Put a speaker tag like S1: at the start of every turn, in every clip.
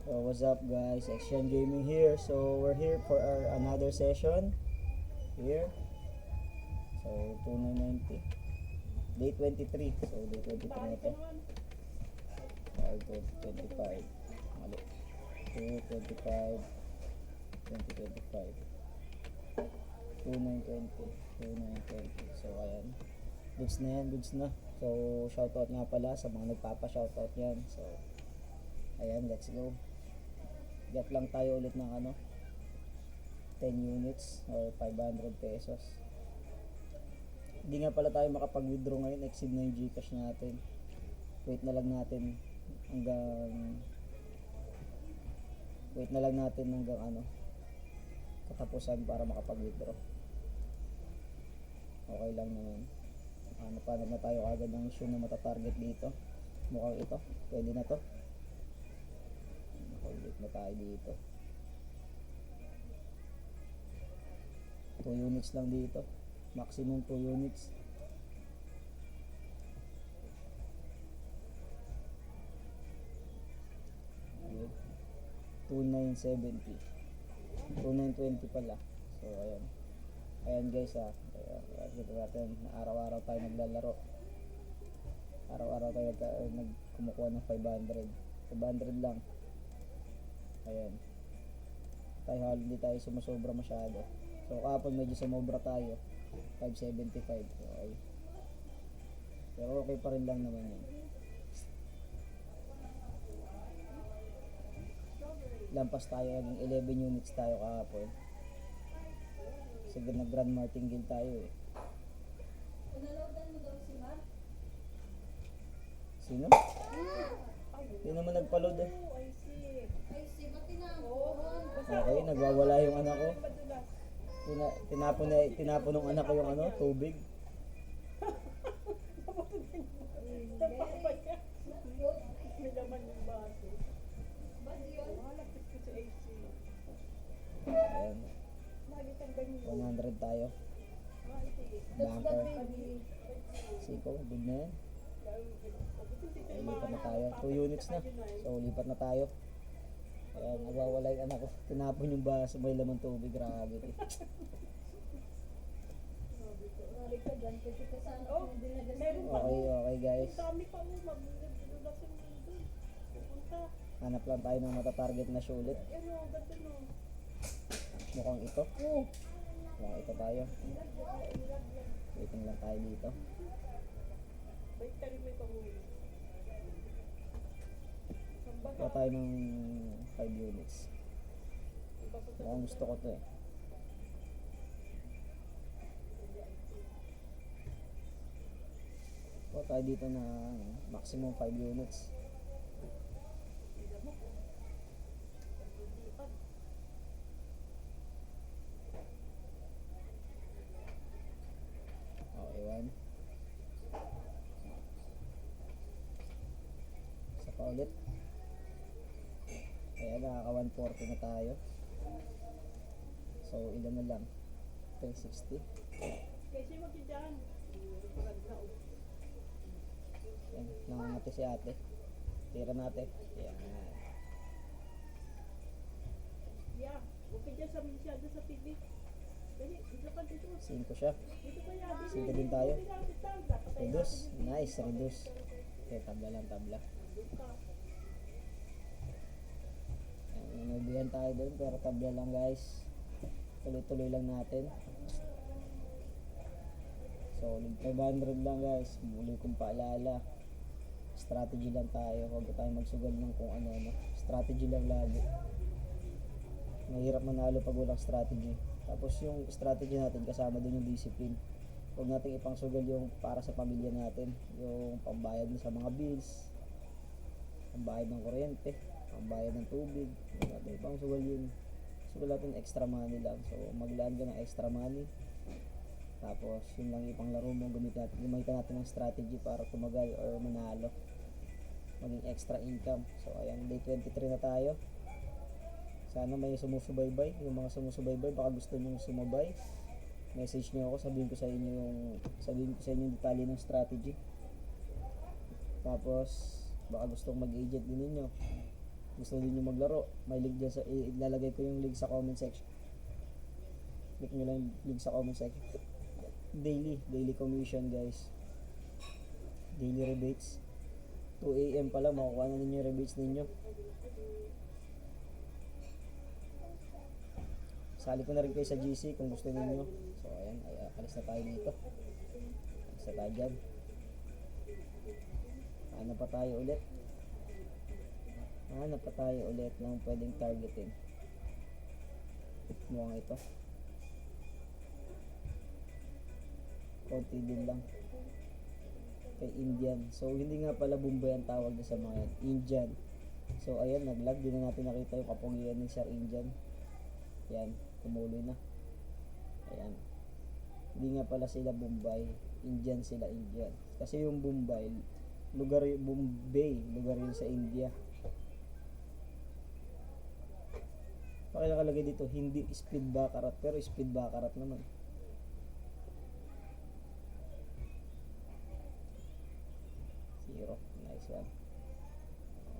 S1: So what's up guys, Action Gaming here. So we're here for our another session here. So 2990 day 23. So day 23 na to. 5:25 mali 2:25 2025 2920 2920. So ayan, goods na yan, goods na. So shoutout nga pala sa mga nagpapa-shoutout yan. So ayan, let's go. Get lang tayo ulit ng 10 units or 500 pesos. Hindi nga pala tayo makapag-withdraw ngayon, exceed na yung Gcash natin. Wait na lang natin hanggang katapusan para makapag-withdraw. Okay lang naman. Paano na tayo agad ng issue na matatarget dito. Mukhang ito, pwede na to. Ulit na tayo dito. 2 units lang dito, maximum 2 units. Okay. 2970 2920 pala. So ayan guys, kita natin na araw-araw tayo naglalaro, araw-araw tayo kumukuha ng 500 lang. Ayan, hindi tayo sumusobra masyado. So kapag medyo sumobra tayo 575. Okay, pero okay pa rin lang naman yun. Lampas tayo, naging 11 units tayo kahapon. Sige, nag Grand Martingale tayo eh. Sino? Hindi naman nagpa-load eh. Okay, nagwawala yung anak ko. Tinapon ng anak ko yung tubig. Ayan. 100 tayo. Banker. Siko, good na yan. Lipat na tayo. 2 units na. So lipat na tayo. Ayan, nagwawala yung anak ko. Tinapon yung baso, may laman tubig. Grabe. Okay guys. Hanap lang tayo ng matatarget na sulit. Mukhang ito. Mukhang ito tayo. Waiting lang tayo dito. Kuha tayo ng 5 units. Mukhang gusto ko to eh. Kuha tayo dito na maximum 5 units. Okay, 1. Isa pa ulit. Kaya nakaka 140 na tayo. So ilan na lang? 360.
S2: Kasi magdidaan.
S1: Yan, nangangati si ate. Tira natin. Yan.
S2: Yeah, okay dyan sa masyado sa TV. Kasi dito ka dito.
S1: 5 siya.
S2: Dito ka yan.
S1: 5 din tayo. Reduce. Nice, reduce. Okay, tabla lang, tabla. Nabihan tayo doon pero tabla lang guys. Tuloy-tuloy lang natin. So 500 lang guys. Muli kong paalala, strategy lang tayo. Huwag tayo magsugal ng kung ano. Strategy lang lagi. Mahirap manalo pag walang strategy. Tapos yung strategy natin kasama doon yung discipline. Huwag natin ipangsugal yung para sa pamilya natin, yung pambayad sa mga bills, pambayad ng kuryente, pambayad ng tubig. Huwag natin ipangsugal yun. Sugal natin extra money lang. So maglaan ka ng extra money, tapos yun lang ipanglaro mo. Gamitin natin ng strategy para tumagal or manalo, maging extra income. So ayan, day 23 na tayo. Sana may sumusubaybay. Yung mga sumusubaybay, baka gusto nyo sumabay, message nyo ako, sabihin ko sa inyo yung detalye ng strategy. Tapos baka gustong mag-agent din ninyo, gusto din nyo maglaro, may link dyan ilalagay ko yung link sa comment section. Click nyo lang yung link sa comment section. Daily commission guys. Daily rebates. 2 AM pa lang, makukuha na ninyo yung rebates ninyo. Sali ko na rin kayo sa GC kung gusto ninyo. So ayan, alis na tayo dito. Alis na tayo dyan. Hanap pa tayo ulit. Hanap pa tayo ulit ng pwedeng targetin. Mukhang ito. Konti din lang. Kay Indian. So hindi nga pala Bombay ang tawag na sa mga yan. Indian. So ayan, naglag. Di na natin nakita yung kapungian ni Sir Indian. Yan, tumuloy na. Ayan. Hindi nga pala sila Bombay. Indian sila, Indian. Kasi yung Bombay, Bombay, lugar yun sa India. Bakit nakalagay dito, hindi speed baccarat, pero speed baccarat naman. Zero, nice one.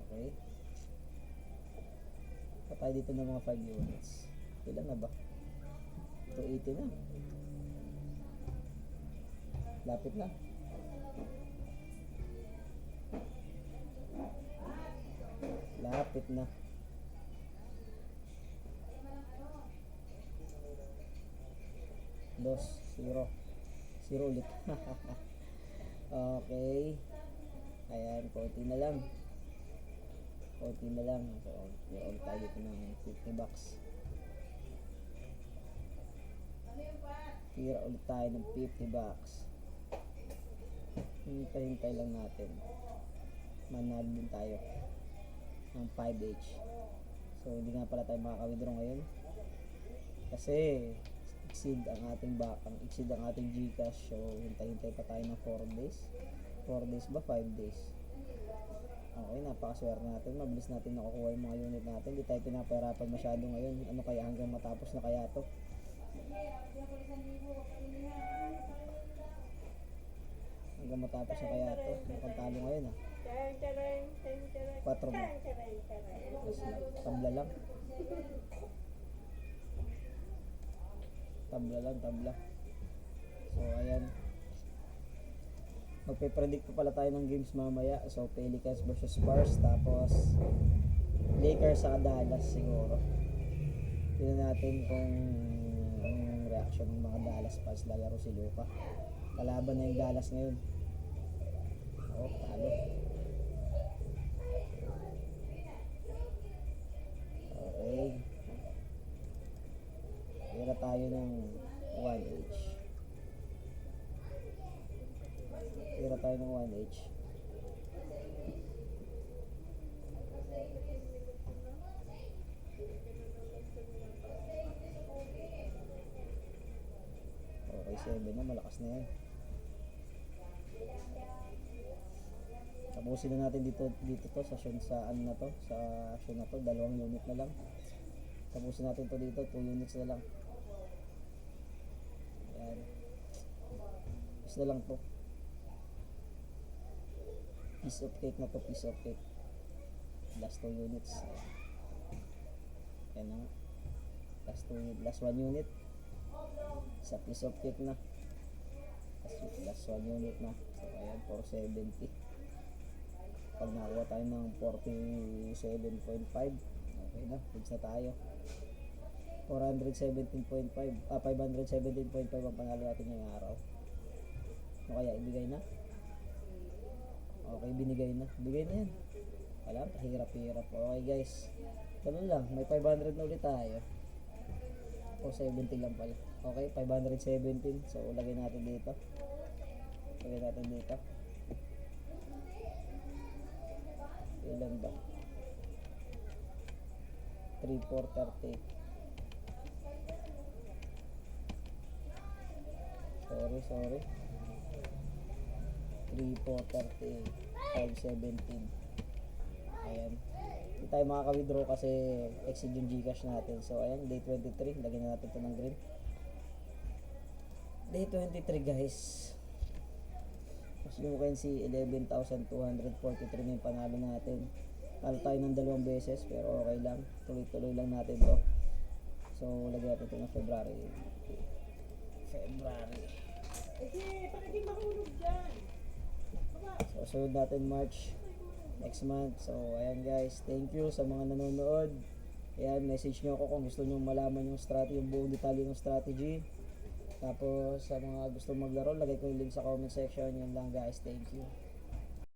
S1: Okay. Patay dito ng mga 5 units. Ilan na ba? 280 na. Lapit na. Lapit na. Dos, zero. Zero ulit. Okay. Ayan, konti na lang. Konti na lang. So, meron tayo dito ng 50 bucks. Tira ulit tayo ng 50 bucks. Hintay-hintay lang natin. Manad din tayo ng 5H. So, hindi nga pala tayo makaka-withdraw ngayon. Kasi, exceed ang ating GCash. So, hintay-hintay pa tayo ng 4 days. 4 days ba? 5 days. Okay, napakaswerte natin. Mabilis natin nakukuha yung mga unit natin. Hindi tayo pinapahirapan masyado ngayon. Ano kaya hanggang matapos na kaya to? Hanggang matapos na kaya to? Mukhang talo ngayon ha. 4 ba? Tapos na. Tabla lang. Tabla. So, ayan. Magpe-predict pa pala tayo ng games mamaya. So, Pelicans versus Spurs. Tapos, Lakers sa Dallas siguro. Tignan natin kung ang reaction ng mga Dallas fans lalaro si Luka. Kalaban na yung Dallas ngayon. Oh, talo. Okay. Tira tayo ng 1H. Tira tayo ng 1H. Okay, 7 na. Malakas na yan. Tapusin na natin dito to sa ano na to, sa action na to, 2 unit na lang. Tapusin natin to dito, 2 units na lang. Ayan. Piece na lang to. Piece of cake na to, piece of cake. Last 2 units. Ayan na nga. Last 1 unit. Sa piece of cake na. Last 1 unit na. So ayan, 470. Pag nakakuha tayo ng 47.5, okay na, goods na tayo. 517.5 ang panalo natin ngayong araw. Ano kaya, ibigay na? Okay, binigay na. Bigay na yan. Wala, hirap-hirap. Okay guys, ganun lang, may 500 na ulit tayo. O 70 lang pala. Okay, 517. So, lagay natin dito. Ilan ba? 3,430. Sorry. 3,430. 517. Ayan. Hindi tayo makaka-withdraw kasi exceed yung Gcash natin. So, ayan, day 23. Lagyan na natin ito ng green. Day 23 guys. As you can see, 11,243 na yung panalo natin. Talo tayo ng 2 beses pero okay lang. Tuloy-tuloy lang natin to. So, lagyan natin ito ng February.
S2: Kasi, pag hindi mahulog dyan. Baba,
S1: So, sunod natin March next month. So, ayan guys. Thank you sa mga nanonood. Ayan, message nyo ako kung gusto nyo malaman yung strategy, yung buong detalye ng strategy. Tapos, sa mga gusto maglaro, lagay ko yung link sa comment section. Yan lang guys. Thank you.